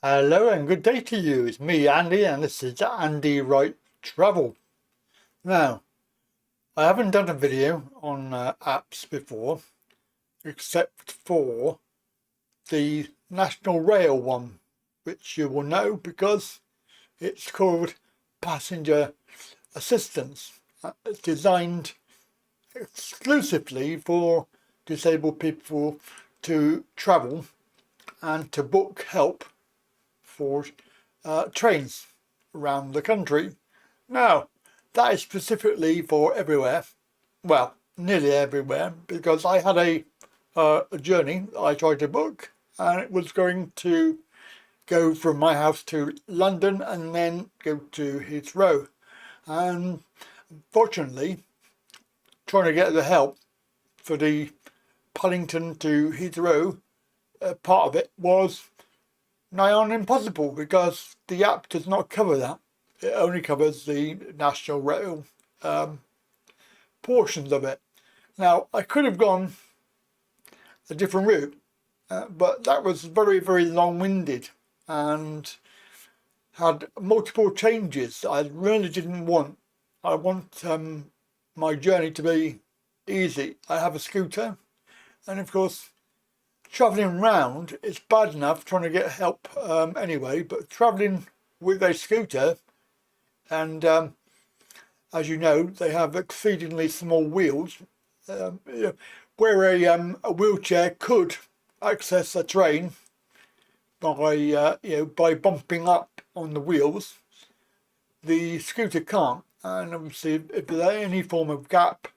Hello and good day to you. It's me, Andy, and this is Andy Wright Travel. Now, I haven't done a video on apps before, except for the National Rail one, which you will know because it's called Passenger Assistance. It's designed exclusively for disabled people to travel and to book help for trains around the country. Now, that is specifically for everywhere, well, nearly everywhere, because I had a journey I tried to book, and it was going to go from my house to London and then go to Heathrow. And fortunately, trying to get the help for the Paddington to Heathrow, part of it was nigh on impossible because the app does not cover that. It only covers the National Rail portions of it. Now, I could have gone a different route, but that was very, very long-winded and had multiple changes I really didn't want. I want my journey to be easy. I have a scooter, and of course, travelling round, it's bad enough trying to get help anyway, but travelling with a scooter, and as you know, they have exceedingly small wheels, where a wheelchair could access a train by by bumping up on the wheels, the scooter can't. And obviously, if there's any form of gap,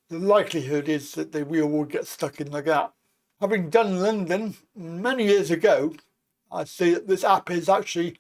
the likelihood is that the wheel will get stuck in the gap. Having done London many years ago, I see that this app is actually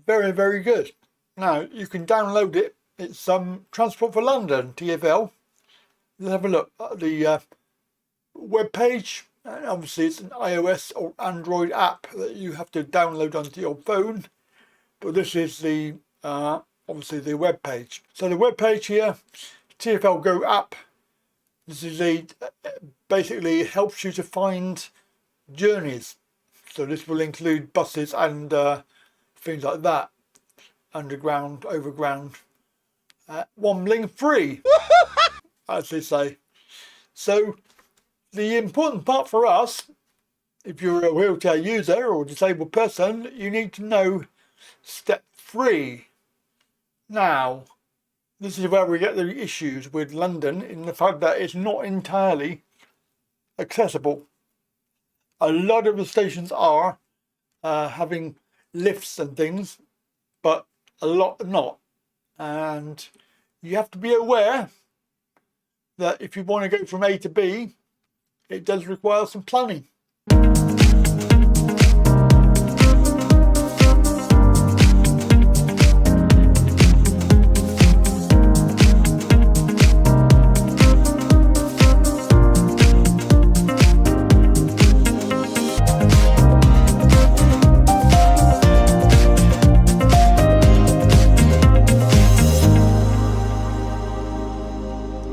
very, very good. Now, you can download it. It's Transport for London, TFL. Let's have a look at the web page. And obviously, it's an iOS or Android app that you have to download onto your phone. But this is the obviously the web page. So the web page here, TFL GO app. This is basically helps you to find journeys. So this will include buses and things like that, underground, overground, wobbling free, as they say. So the important part for us, if you're a wheelchair user or disabled person, you need to know step 3. Now, this is where we get the issues with London, in the fact that it's not entirely accessible. A lot of the stations are having lifts and things, but a lot are not. And you have to be aware that if you want to go from A to B, it does require some planning.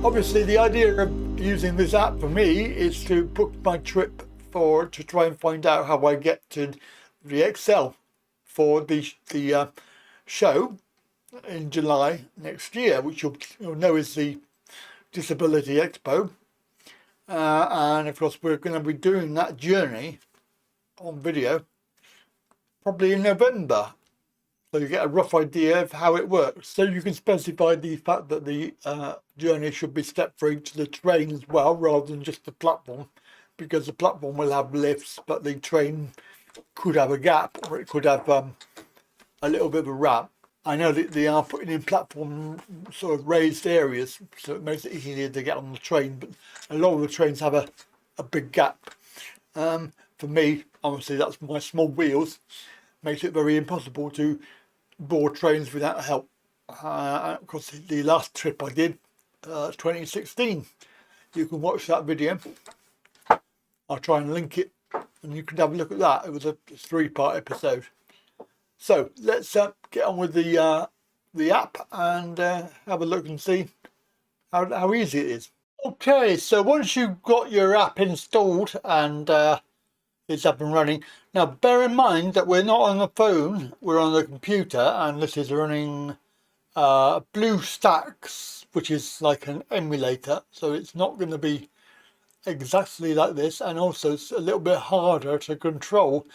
Obviously, the idea of using this app for me is to book my trip to try and find out how I get to the Excel for the show in July next year, which you'll know is the Disability Expo. And of course, we're going to be doing that journey on video probably in November. So you get a rough idea of how it works. So you can specify the fact that the journey should be step free to the train as well, rather than just the platform, because the platform will have lifts, but the train could have a gap, or it could have a little bit of a ramp. I know that they are putting in platform sort of raised areas, so it makes it easier to get on the train, but a lot of the trains have a big gap. For me, obviously, that's my small wheels, makes it very impossible to board trains without help. Of course, the last trip I did, 2016, you can watch that video. I'll try and link it, and you can have a look at that. It was a 3-part episode. So let's get on with the app and have a look and see how easy it is. Okay, so once you've got your app installed and it's up and running. Now bear in mind that we're not on the phone, we're on the computer, and this is running BlueStacks, which is like an emulator, so it's not going to be exactly like this, and also it's a little bit harder to control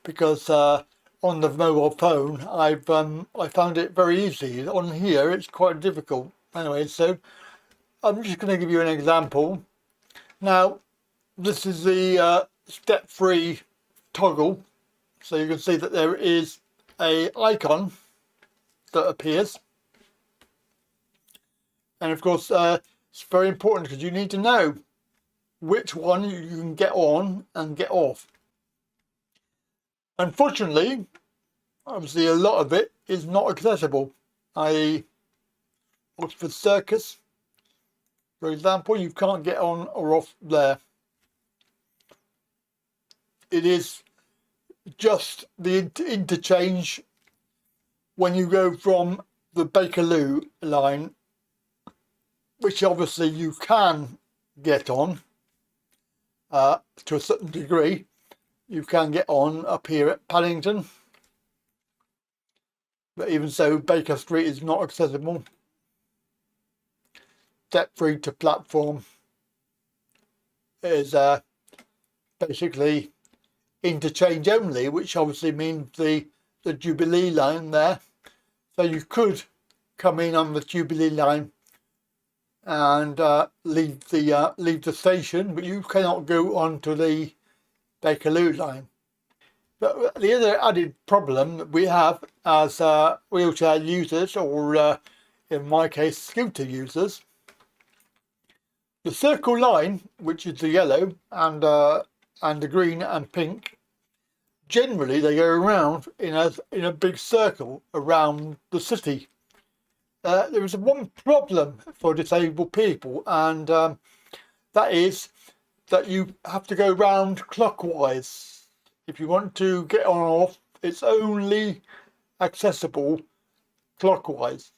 because on the mobile phone I found it very easy. On here it's quite difficult. Anyway, so I'm just going to give you an example. Now this is the step-free toggle, so you can see that there is a icon that appears, and of course it's very important because you need to know which one you can get on and get off. Unfortunately, obviously a lot of it is not accessible. Oxford Circus, for example, you can't get on or off there. It is just the interchange when you go from the Bakerloo line, which obviously you can get on to a certain degree. You can get on up here at Paddington, but even so, Baker Street is not accessible. Step-free to platform is basically interchange only, which obviously means the Jubilee line there. So you could come in on the Jubilee line and leave the station, but you cannot go onto the Bakerloo line. But the other added problem that we have as wheelchair users, or in my case scooter users, the circle line, which is the yellow and the green and pink, generally they go around in a big circle around the city. There is one problem for disabled people, and that is that you have to go round clockwise. If you want to get on or off, it's only accessible clockwise.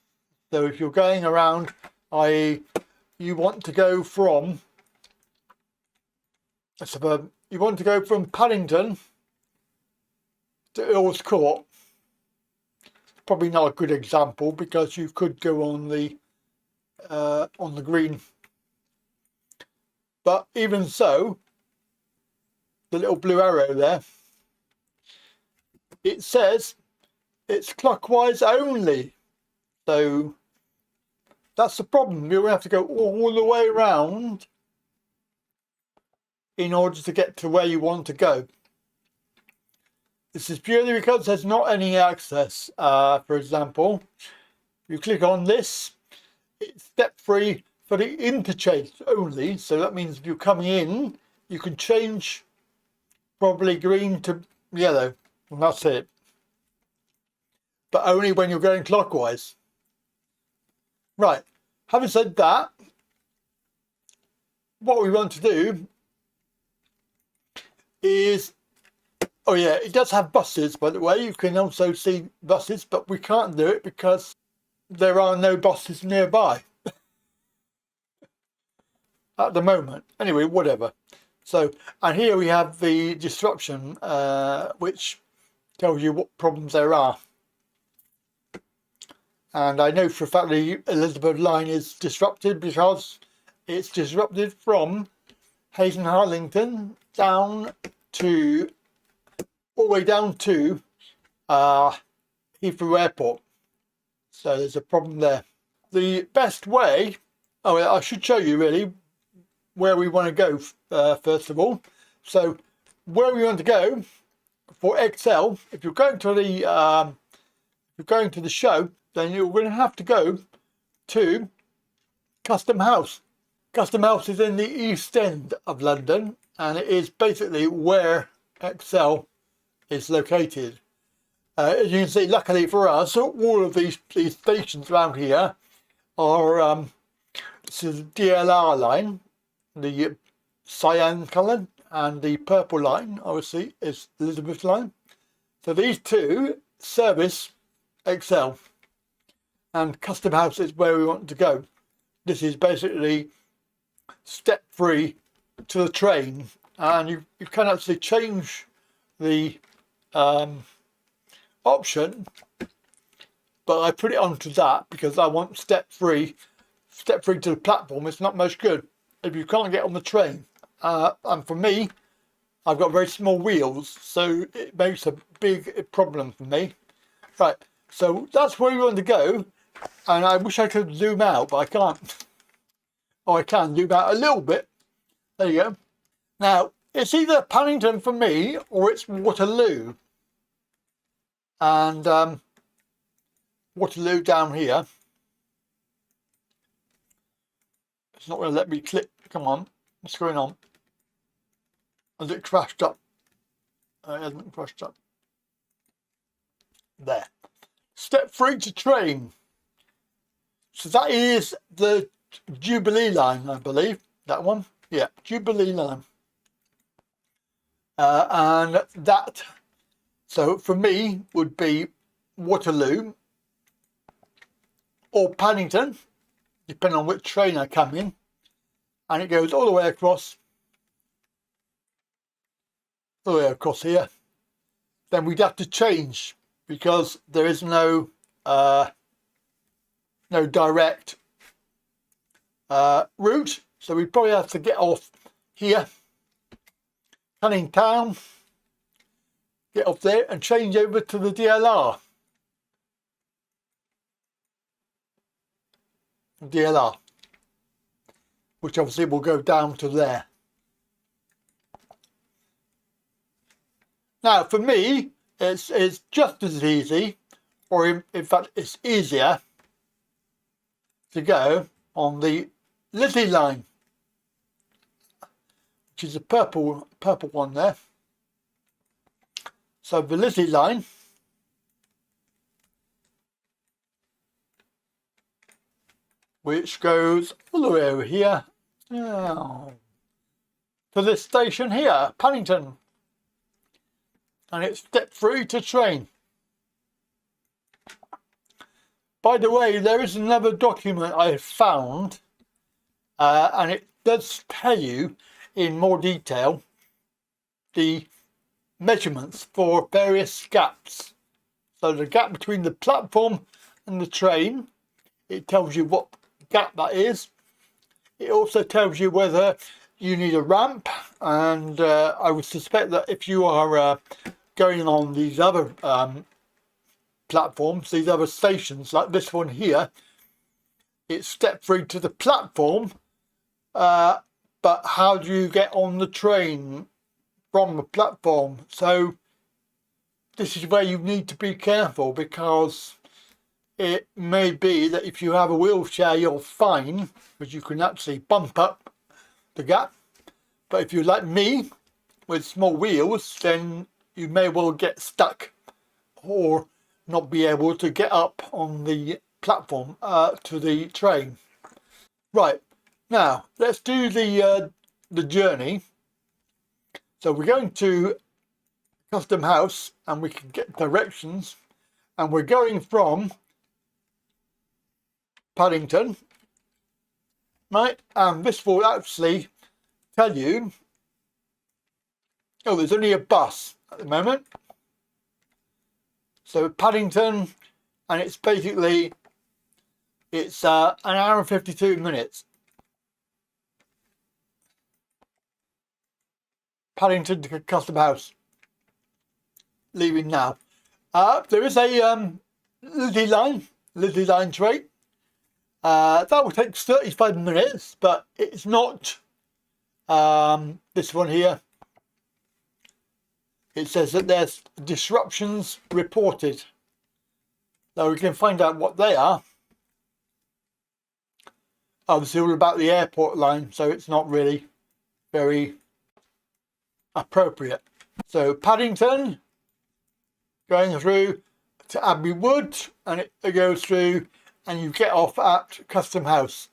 So if you're going around, i.e. you want to go from Paddington to Earl's Court, probably not a good example because you could go on the green. But even so, the little blue arrow there, it says it's clockwise only. So that's the problem. You're going to have to go all the way around in order to get to where you want to go. This is purely because there's not any access. For example, you click on this, it's step-free for the interchange only. So that means if you're coming in, you can change probably green to yellow, and that's it. But only when you're going clockwise. Right, having said that, what we want to do is, oh yeah, it does have buses, by the way. You can also see buses, but we can't do it because there are no buses nearby at the moment. Anyway, whatever. So, and here we have the disruption, which tells you what problems there are. And I know for a fact the Elizabeth line is disrupted because it's disrupted from Hayes and Harlington down to, all the way down to Heathrow Airport. So there's a problem there. The best way, oh, I should show you really where we want to go first of all. So where we want to go for XL, if you're going to the show, then you're going to have to go to Custom House. Custom House is in the East End of London, and it is basically where XL is located. As you can see, luckily for us, all of these stations around here are this is the DLR line, the cyan colour, and the purple line obviously is Elizabeth line. So these two service XL, and Custom House is where we want to go. This is basically step free to the train and you can actually change the option, but I put it onto that because I want step three to the platform. It's not much good if you can't get on the train, and for me, I've got very small wheels, so it makes a big problem for me. Right, so that's where we want to go, and I wish I could zoom out, but I can't. Oh, I can zoom out a little bit. There you go. Now, it's either Paddington for me or it's Waterloo. And Waterloo down here. It's not going to let me click. Come on. What's going on? Has it crashed up? It hasn't crashed up. There. Step 3 to train. So that is the Jubilee line, I believe. That one. Yeah, Jubilee line. And that, so for me, would be Waterloo or Paddington, depending on which train I come in. And it goes all the way across here. Then we'd have to change because there is no direct route. So we probably have to get off here, Canning Town, get off there and change over to the DLR. Which obviously will go down to there. Now for me, it's just as easy, or in fact it's easier to go on the Lizzie line, which is a purple one there. So the Lizzie line which goes all the way over here to this station here, Paddington, and it's step 3 to train. By the way, there is another document I found, and it does tell you in more detail the measurements for various gaps. So the gap between the platform and the train, it tells you what gap that is. It also tells you whether you need a ramp, and I would suspect that if you are going on these other platforms, these other stations like this one here, it's step 3 to the platform, but how do you get on the train from the platform? So this is where you need to be careful, because it may be that if you have a wheelchair you're fine, because you can actually bump up the gap, but if you're like me with small wheels, then you may well get stuck or not be able to get up on the platform to the train. Right, now let's do the journey. So we're going to Custom House and we can get directions, and we're going from Paddington, right? And this will actually tell you, oh, there's only a bus at the moment. So Paddington, and it's basically, it's an hour and 52 minutes. Paddington to Custom House, leaving now. There is a Lizzie line train. That will take 35 minutes, but it's not this one here. It says that there's disruptions reported. Now we can find out what they are. Obviously all about the airport line, so it's not really very appropriate. So Paddington, going through to Abbey Wood, and it goes through and you get off at Custom House.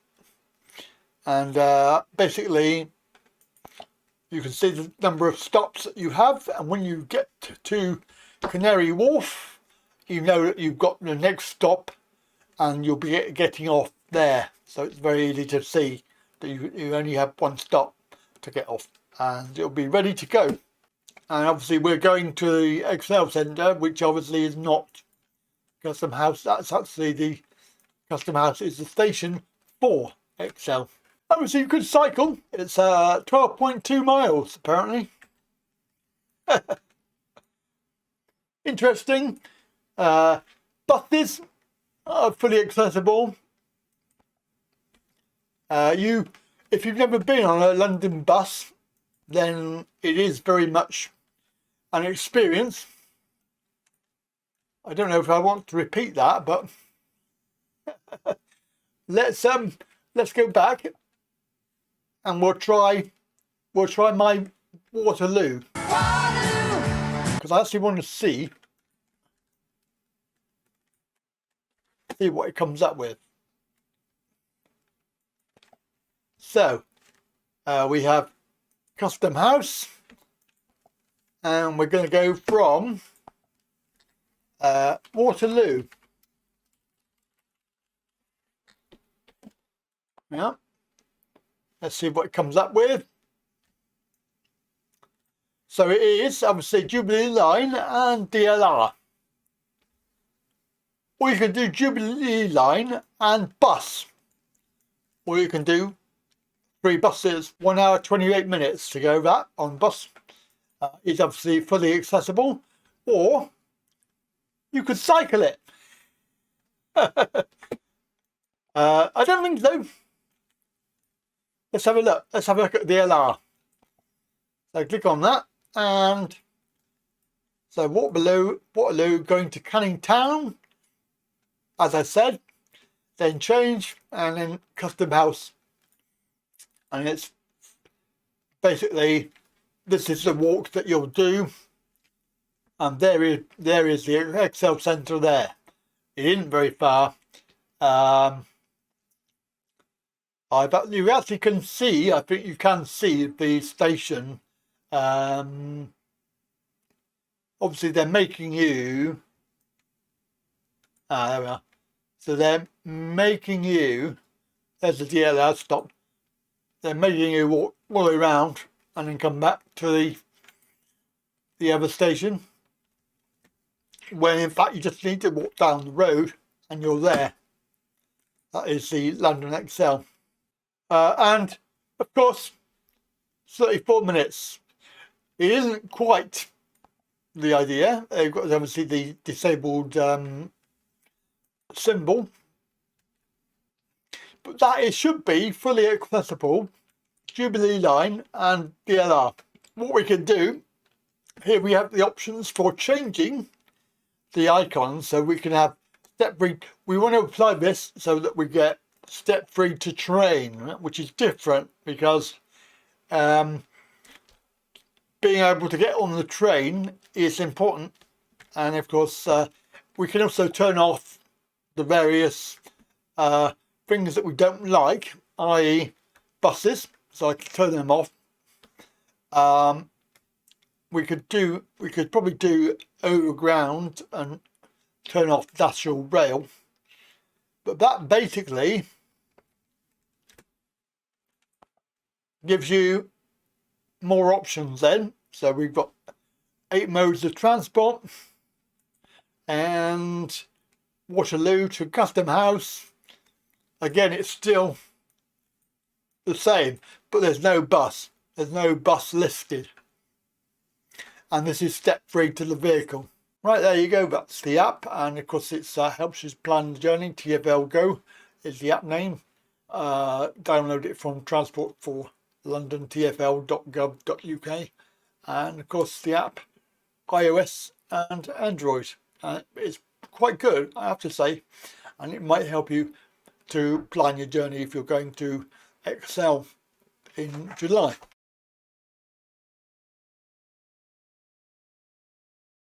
And basically you can see the number of stops that you have, and when you get to Canary Wharf, you know that you've got the next stop and you'll be getting off there. So it's very easy to see that you only have one stop to get off and it'll be ready to go. And obviously we're going to the Excel Centre, which obviously is not Custom House. That's actually the Custom House is the station for Excel. Obviously you could cycle. It's 12.2 miles apparently. Interesting. Buses are fully accessible. If you've never been on a London bus, then it is very much an experience. I don't know if I want to repeat that, but let's go back and we'll try my Waterloo, because I actually want to see what it comes up with. So we have Custom House, and we're going to go from Waterloo. Yeah, let's see what it comes up with. So it is obviously Jubilee Line and DLR. Or you can do Jubilee Line and bus. Or you can do 3 buses, 1 hour 28 minutes to go that on bus. It's obviously fully accessible. Or you could cycle it. I don't think so. Let's have a look. Let's have a look at DLR. So click on that, and so Waterloo going to Canning Town, as I said, then change, and then Custom House. And it's basically, this is the walk that you'll do, and there is the Excel Centre there. It isn't very far. You actually can see, I think you can see the station. Obviously they're making you, there we are. So they're making you, there's the DLR stop. They're making you walk all the way around and then come back to the other station, when in fact you just need to walk down the road and you're there. That is the London Excel. And of course 34 minutes. It isn't quite the idea. They've got obviously the disabled symbol, but that it should be fully accessible, Jubilee Line and DLR. What we can do here, we have the options for changing the icons, so we can have step free. We want to apply this so that we get step free to train, which is different, because being able to get on the train is important. And of course we can also turn off the various things that we don't like, i.e. buses, so I can turn them off. We could probably do overground and turn off National Rail, but that basically gives you more options then. So we've got 8 modes of transport, and Waterloo to Custom House. Again, it's still the same, but there's no bus. There's no bus listed. And this is step free to the vehicle. Right, there you go. That's the app, and of course it helps you plan the journey. TFL GO is the app name. Download it from Transport for London, tfl.gov.uk, and of course the app, iOS and Android. It's quite good, I have to say, and it might help you to plan your journey if you're going to Excel in July.